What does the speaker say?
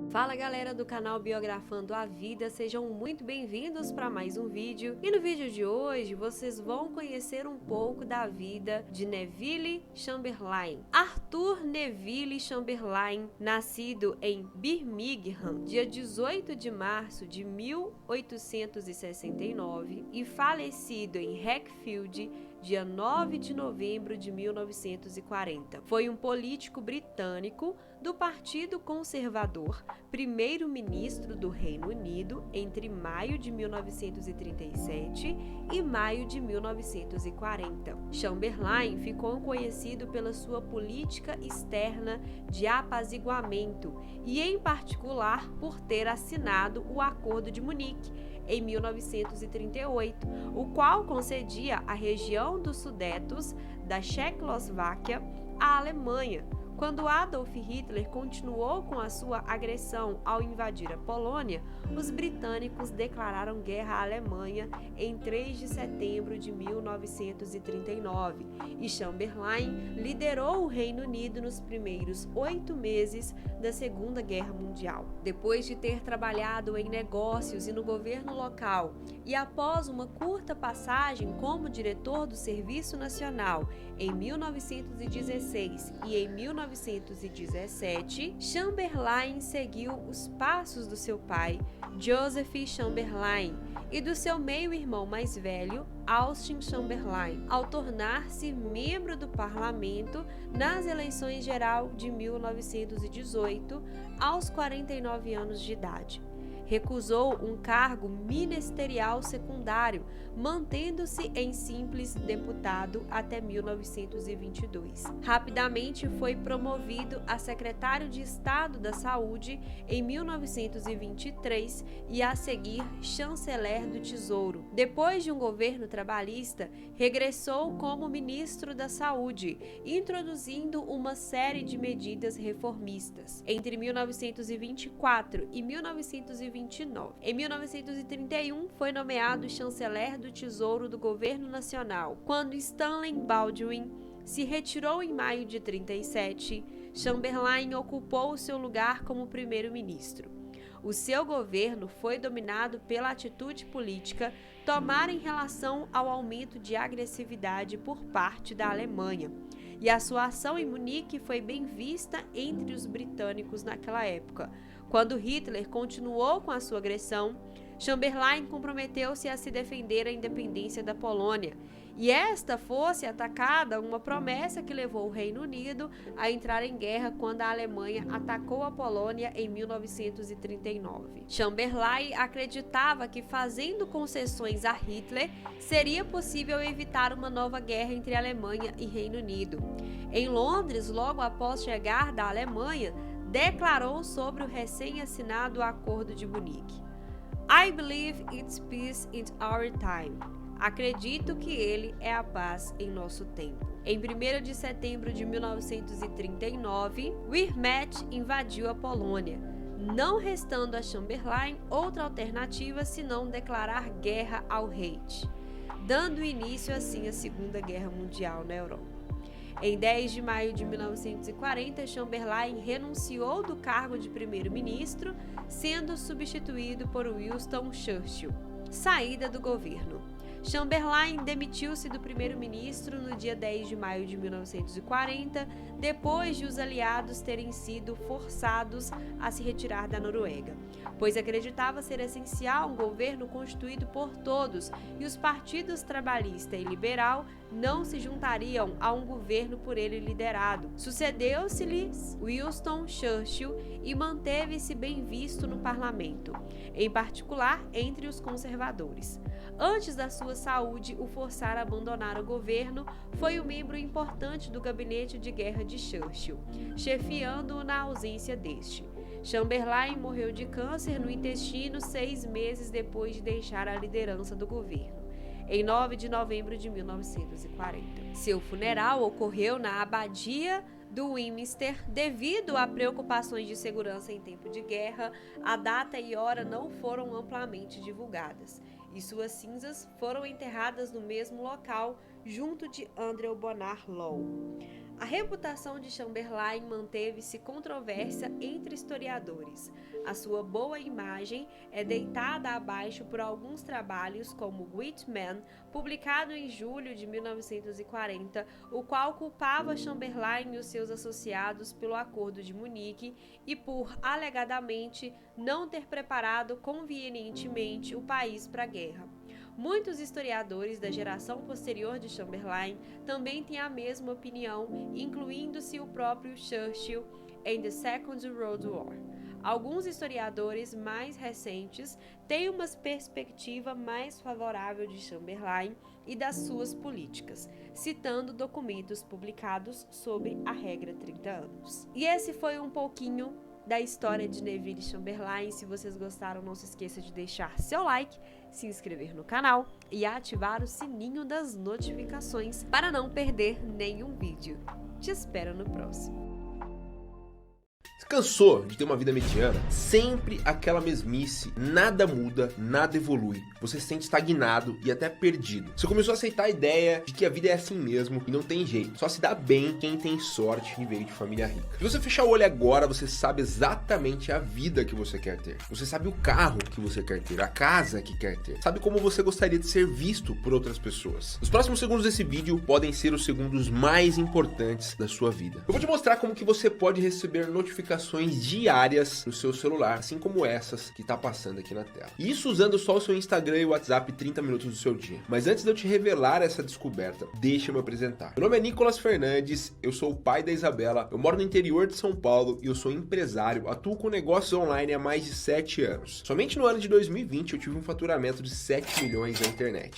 Fala galera do canal Biografando a Vida, sejam muito bem-vindos para mais um vídeo. E no vídeo de hoje vocês vão conhecer um pouco da vida de Neville Chamberlain. Arthur Neville Chamberlain, nascido em Birmingham, dia 18 de março de 1869 e falecido em Wakefield, dia 9 de novembro de 1940. Foi um político britânico do Partido Conservador, primeiro-ministro do Reino Unido entre maio de 1937 e maio de 1940. Chamberlain ficou conhecido pela sua política externa de apaziguamento e, em particular, por ter assinado o Acordo de Munique em 1938, o qual concedia a região dos Sudetos da Checoslováquia à Alemanha, quando Adolf Hitler continuou com a sua agressão ao invadir a Polônia. Os britânicos declararam guerra à Alemanha em 3 de setembro de 1939 e Chamberlain liderou o Reino Unido nos primeiros 8 meses da Segunda Guerra Mundial. Depois de ter trabalhado em negócios e no governo local e após uma curta passagem como diretor do Serviço Nacional em 1916 e em 1917, Chamberlain seguiu os passos do seu pai, Joseph Chamberlain, e do seu meio-irmão mais velho, Austin Chamberlain, ao tornar-se membro do parlamento nas eleições geral de 1918, aos 49 anos de idade. Recusou um cargo ministerial secundário, mantendo-se em simples deputado até 1922. Rapidamente foi promovido a secretário de Estado da Saúde em 1923 e, a seguir, chanceler do Tesouro. Depois de um governo trabalhista, regressou como ministro da Saúde, introduzindo uma série de medidas reformistas. Entre 1924 e 1929, em 1931, foi nomeado chanceler do Tesouro do Governo Nacional. Quando Stanley Baldwin se retirou em maio de 37, Chamberlain ocupou seu lugar como primeiro-ministro. O seu governo foi dominado pela atitude política tomada em relação ao aumento de agressividade por parte da Alemanha, e a sua ação em Munique foi bem vista entre os britânicos naquela época. Quando Hitler continuou com a sua agressão, Chamberlain comprometeu-se a se defender a independência da Polônia, e esta fosse atacada, uma promessa que levou o Reino Unido a entrar em guerra quando a Alemanha atacou a Polônia em 1939. Chamberlain acreditava que, fazendo concessões a Hitler, seria possível evitar uma nova guerra entre Alemanha e Reino Unido. Em Londres, logo após chegar da Alemanha, declarou sobre o recém-assinado Acordo de Munique: "I believe it's peace in our time." Acredito que ele é a paz em nosso tempo. Em 1º de setembro de 1939, Wehrmacht invadiu a Polônia, não restando a Chamberlain outra alternativa senão declarar guerra ao Reich, dando início assim à Segunda Guerra Mundial na Europa. Em 10 de maio de 1940, Chamberlain renunciou do cargo de primeiro-ministro, sendo substituído por Winston Churchill. Saída do governo. Chamberlain demitiu-se do primeiro-ministro no dia 10 de maio de 1940, depois de os aliados terem sido forçados a se retirar da Noruega, pois acreditava ser essencial um governo constituído por todos e os partidos trabalhista e liberal não se juntariam a um governo por ele liderado. Sucedeu-se-lhe Winston Churchill e manteve-se bem visto no parlamento, em particular entre os conservadores. Antes da sua saúde o forçar a abandonar o governo, foi um membro importante do gabinete de guerra de Churchill, chefiando-o na ausência deste. Chamberlain morreu de câncer no intestino 6 meses depois de deixar a liderança do governo, em 9 de novembro de 1940. Seu funeral ocorreu na abadia do Westminster. Devido a preocupações de segurança em tempo de guerra, a data e hora não foram amplamente divulgadas, e suas cinzas foram enterradas no mesmo local, junto de Andrew Bonar Law. A reputação de Chamberlain manteve-se controversa entre historiadores. A sua boa imagem é deitada abaixo por alguns trabalhos como Whitman, publicado em julho de 1940, o qual culpava Chamberlain e os seus associados pelo Acordo de Munique e por, alegadamente, não ter preparado convenientemente o país para a guerra. Muitos historiadores da geração posterior de Chamberlain também têm a mesma opinião, incluindo-se o próprio Churchill em The Second World War. Alguns historiadores mais recentes têm uma perspectiva mais favorável de Chamberlain e das suas políticas, citando documentos publicados sobre a Regra 30 anos. E esse foi um pouquinho da história de Neville Chamberlain. Se vocês gostaram, não se esqueça de deixar seu like, se inscrever no canal e ativar o sininho das notificações para não perder nenhum vídeo. Te espero no próximo. Cansou de ter uma vida mediana? Sempre aquela mesmice, nada muda, nada evolui. Você se sente estagnado e até perdido. Você começou a aceitar a ideia de que a vida é assim mesmo e não tem jeito. Só se dá bem quem tem sorte e veio de família rica. Se você fechar o olho agora, você sabe exatamente a vida que você quer ter. Você sabe o carro que você quer ter, a casa que quer ter. Sabe como você gostaria de ser visto por outras pessoas. Os próximos segundos desse vídeo podem ser os segundos mais importantes da sua vida. Eu vou te mostrar como que você pode receber notificações diárias no seu celular, assim como essas que tá passando aqui na tela. E isso usando só o seu Instagram e o WhatsApp 30 minutos do seu dia. Mas antes de eu te revelar essa descoberta, deixa eu me apresentar. Meu nome é Nicolas Fernandes, eu sou o pai da Isabela, eu moro no interior de São Paulo e eu sou empresário, atuo com negócios online há mais de 7 anos. Somente no ano de 2020 eu tive um faturamento de 7 milhões na internet.